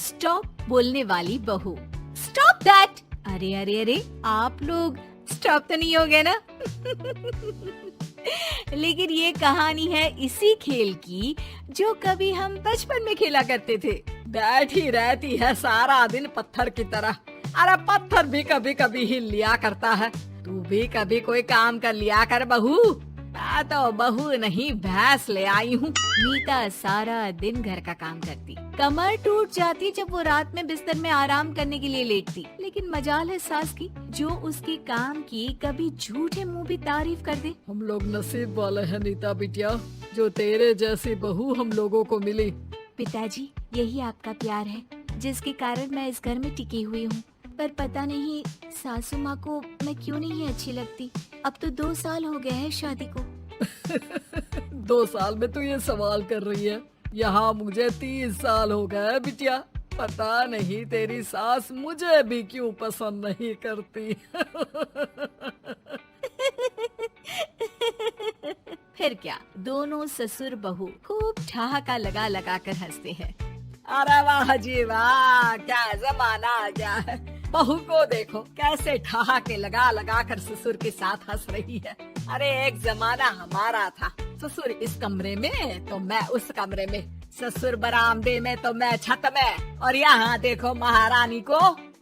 Stop बोलने वाली बहू। Stop that. अरे अरे अरे, आप लोग स्टॉप तो नहीं हो गए ना? लेकिन ये कहानी है इसी खेल की जो कभी हम बचपन में खेला करते थे। बैठी रहती है सारा दिन पत्थर की तरह। अरे पत्थर भी कभी कभी हिल लिया करता है। तू भी कभी कोई काम कर लिया कर बहू। मैं तो बहू नहीं भैंस ले आई हूँ। मीता सारा दिन घर का काम करती, कमर टूट जाती जब वो रात में बिस्तर में आराम करने के लिए लेटती। लेकिन मजाल है सास की, जो उसके काम की कभी झूठे मुंह भी तारीफ कर दे। हम लोग नसीब वाले हैं नीता बिटिया, जो तेरे जैसी बहू हम लोगों को मिली। पिताजी, यही आपका प्यार है जिसके कारण मैं इस घर में टिकी हुई हूँ। पर पता नहीं सासू माँ को मैं क्यों नहीं अच्छी लगती। अब तो 2 साल हो गए हैं शादी को। 2 साल में तू ये सवाल कर रही है? यहाँ मुझे 30 साल हो गए बिटिया। पता नहीं तेरी सास मुझे भी क्यों पसंद नहीं करती। फिर क्या, दोनों ससुर बहू खूब ठहाका लगा लगा कर हंसते हैं। अरे वाह जी वाह, क्या जमाना आ गया है। बहू को देखो कैसे ठहाके लगा लगा कर ससुर के साथ हंस रही है। अरे एक जमाना हमारा था, ससुर इस कमरे में तो मैं उस कमरे में, ससुर बरामदे में तो मैं छत में। और यहाँ देखो महारानी को,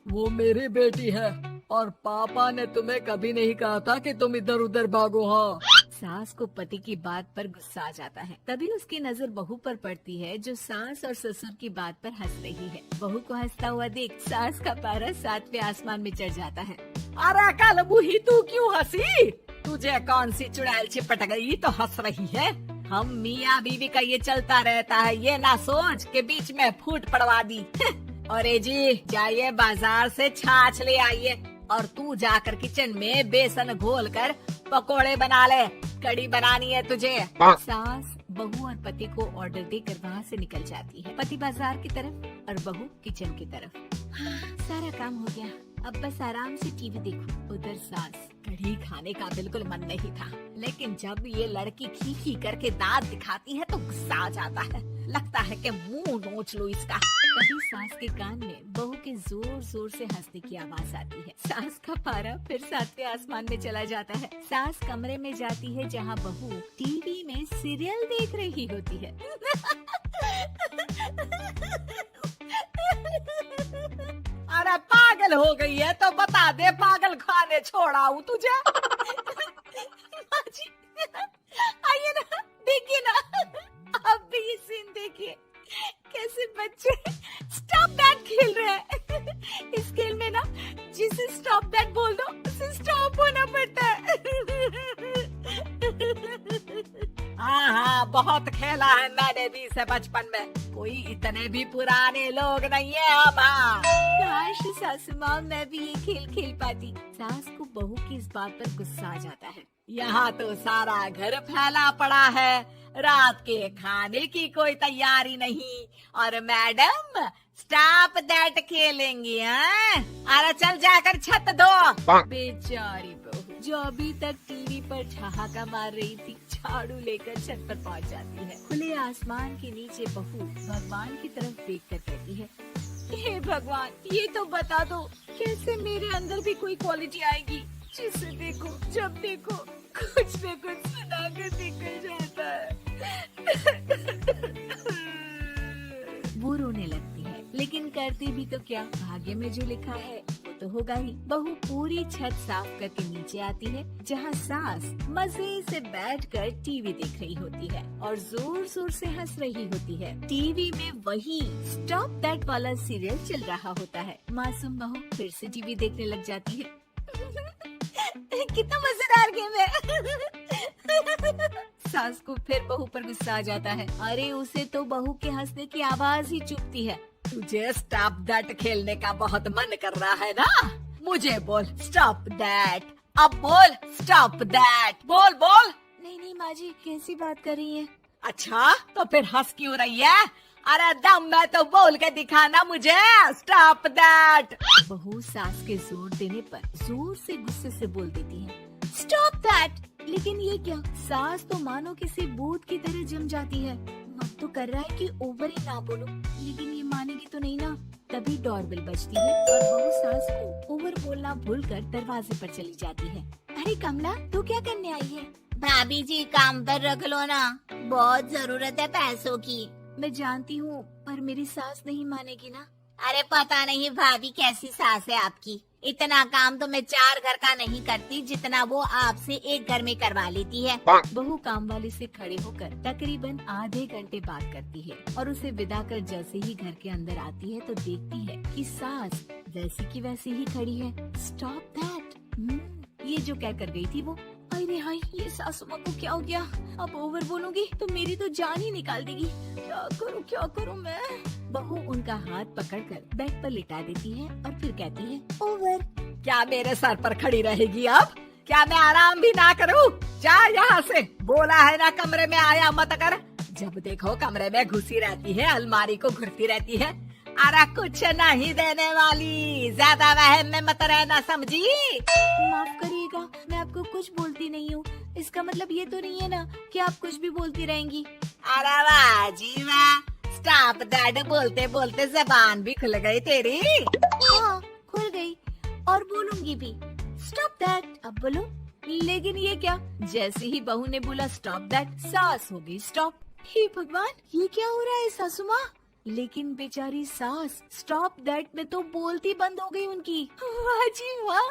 वो मेरी बेटी है और पापा ने तुम्हें कभी नहीं कहा था कि तुम इधर उधर भागो। हाँ, सास को पति की बात पर गुस्सा आ जाता है। तभी उसकी नजर बहू पर पड़ती है जो सास और ससुर की बात पर हंस रही है। बहू को हंसता हुआ देख सास का पारा 7वें आसमान में चढ़ जाता है। अरे कल बूही तू क्यों हंसी? तुझे कौन सी चुड़ैल चिपट गई तो हंस रही है? हम मियाँ बीवी का ये चलता रहता है, ये ना सोच के बीच में फूट पड़वा दी। अरे जी जाइए बाजार से छाछ ले आइए और तू जाकर किचन में बेसन घोल कर पकोड़े बना ले, कड़ी बनानी है तुझे। सास बहू और पति को ऑर्डर देकर वहाँ से निकल जाती है। पति बाजार की तरफ और बहू किचन की तरफ। सारा काम हो गया, अब बस आराम से टीवी देखूं। उधर सास, कढ़ी खाने का बिल्कुल मन नहीं था, लेकिन जब ये लड़की खी खी करके दांत दिखाती है तो गुस्सा आ जाता है। लगता है कि मुंह नोच लो इसका। तभी सास के कान में बहू के जोर जोर से हंसने की आवाज आती है। सास का पारा फिर 7वें आसमान में चला जाता है। सास कमरे में जाती है जहाँ बहू टीवी में सीरियल देख रही होती है। अरे पागल हो गई है तो बता दे, पागल खाने छोड़ाऊं तुझे? जी, आइए ना, देखिए ना, आप भी ये सीन देखिए, कैसे बच्चे स्टॉप दैट खेल रहे हैं। इस खेल में ना जिसे स्टॉप दैट बोल दो उसे स्टॉप होना पड़ता है। हाँ, बहुत खेला है मैंने भी इसे बचपन में। कोई इतने भी पुराने लोग नहीं है हम। काश सासू माँ मैं भी ये खेल खेल पाती। सास को बहू की इस बात पर गुस्सा आ जाता है। यहाँ तो सारा घर फैला पड़ा है, रात के खाने की कोई तैयारी नहीं, और मैडम स्टॉप दैट खेलेंगी। अरे चल जाकर छत धो। बेचारी बहू जो अभी तक टीवी पर ठहाका मार रही थी, झाड़ू लेकर छत पर पहुंच जाती है। खुले आसमान के नीचे बहू भगवान की तरफ देख कर कहती है, हे भगवान, ये तो बता दो कैसे मेरे अंदर भी कोई क्वालिटी आएगी जिसे देखो जब देखो कुछ न कुछ सुना कर निकल जाता है। वो रोने लगती है, लेकिन करती भी तो क्या, भाग्य में जो लिखा है वो तो होगा ही। बहू पूरी छत साफ करके नीचे आती है जहाँ सास मजे से बैठकर टीवी देख रही होती है और जोर जोर से हंस रही होती है। टीवी में वही स्टॉप दैट वाला सीरियल चल रहा होता है। मासूम बहू फिर से टीवी देखने लग जाती है। कितना मजेदार गेम है। सास को फिर बहू पर गुस्सा आ जाता है। अरे उसे तो बहू के हंसने की आवाज ही चुभती है। तुझे स्टॉप दैट खेलने का बहुत मन कर रहा है ना? मुझे बोल स्टॉप दैट, अब बोल स्टॉप दैट, बोल बोल। नहीं नहीं माँ जी, कैसी बात कर रही है? अच्छा तो फिर हंस क्यों रही है? अरे दम में तो बोल के दिखाना मुझे स्टॉप दैट। बहू सास के जोर देने पर जोर से गुस्से से बोल देती है, स्टॉप दैट। लेकिन ये क्या, सास तो मानो किसी भूत की तरह जम जाती है। मन तो कर रहा है कि ओवर ही ना बोलूं, लेकिन ये मानेगी तो नहीं ना। तभी डोरबेल बजती है और बहू सास को ओवर बोलना भूलकर दरवाजे पर चली जाती है। अरे कमला, तू क्या करने आई है? भाभी जी काम पर रख लो ना, बहुत जरूरत है पैसों की। मैं जानती हूँ, पर मेरी सास नहीं मानेगी ना। अरे पता नहीं भाभी कैसी सास है आपकी, इतना काम तो मैं 4 घर का नहीं करती जितना वो आपसे एक घर में करवा लेती है। बहू काम वाली से खड़े होकर तकरीबन आधे घंटे बात करती है और उसे विदा कर जैसे ही घर के अंदर आती है तो देखती है कि सास वैसी की वैसी ही खड़ी है। स्टॉप दैट, ये जो कह कर गई थी वो। अरे हाय, ये सासू माँ को क्या हो गया? अब ओवर बोलूंगी तो मेरी तो जान ही निकाल देगी। क्या करूँ मैं? बहू उनका हाथ पकड़कर बेड पर लिटा देती है और फिर कहती है, ओवर। क्या मेरे सर पर खड़ी रहेगी अब? क्या मैं आराम भी ना करूं? जा यहाँ से, बोला है ना कमरे में आया मत कर। जब देखो कमरे में घुसी रहती है, अलमारी को घुरती रहती है। अरे कुछ नहीं देने वाली, ज्यादा वहम में मत रहना, समझी? माफ करिएगा, मैं आपको कुछ बोलती नहीं हूँ। इसका मतलब ये तो नहीं है ना कि आप कुछ भी बोलती रहेंगी। अरे वाह जी वाह, स्टॉप दैट बोलते बोलते जबान भी खुल गई तेरी। हाँ, खुल गई और बोलूंगी भी। स्टॉप दैट, अब बोलो। लेकिन ये क्या? जैसे ही बहू ने बोला स्टॉप दैट, सास हो गई स्टॉप। हे भगवान, ये क्या हो रहा है सासू माँ? लेकिन बेचारी सास स्टॉप दैट में तो बोलती बंद हो गई उनकी। वाह जी वाह,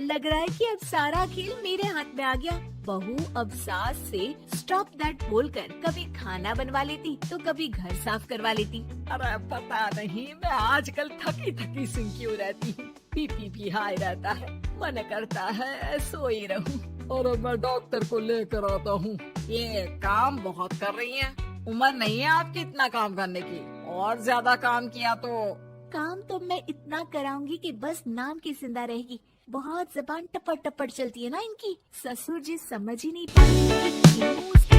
लग रहा है कि अब सारा खेल मेरे हाथ में आ गया। बहू अब सास से स्टॉप दैट बोलकर कभी खाना बनवा लेती तो कभी घर साफ करवा लेती। अरे पता नहीं, मैं आजकल थकी थकी सी क्यों रहती हूँ। बीपी भी हाई रहता है, मन करता है सोई रहूं। और मैं डॉक्टर को लेकर आता हूँ। ये काम बहुत कर रही है, उम्र नहीं है आपकी इतना काम करने की। और ज्यादा काम किया तो काम तो मैं इतना कराऊंगी कि बस नाम की जिंदा रहेगी। बहुत जबान टपट टपट चलती है ना इनकी। ससुर जी समझ ही नहीं पाएंगे कि क्यों उसके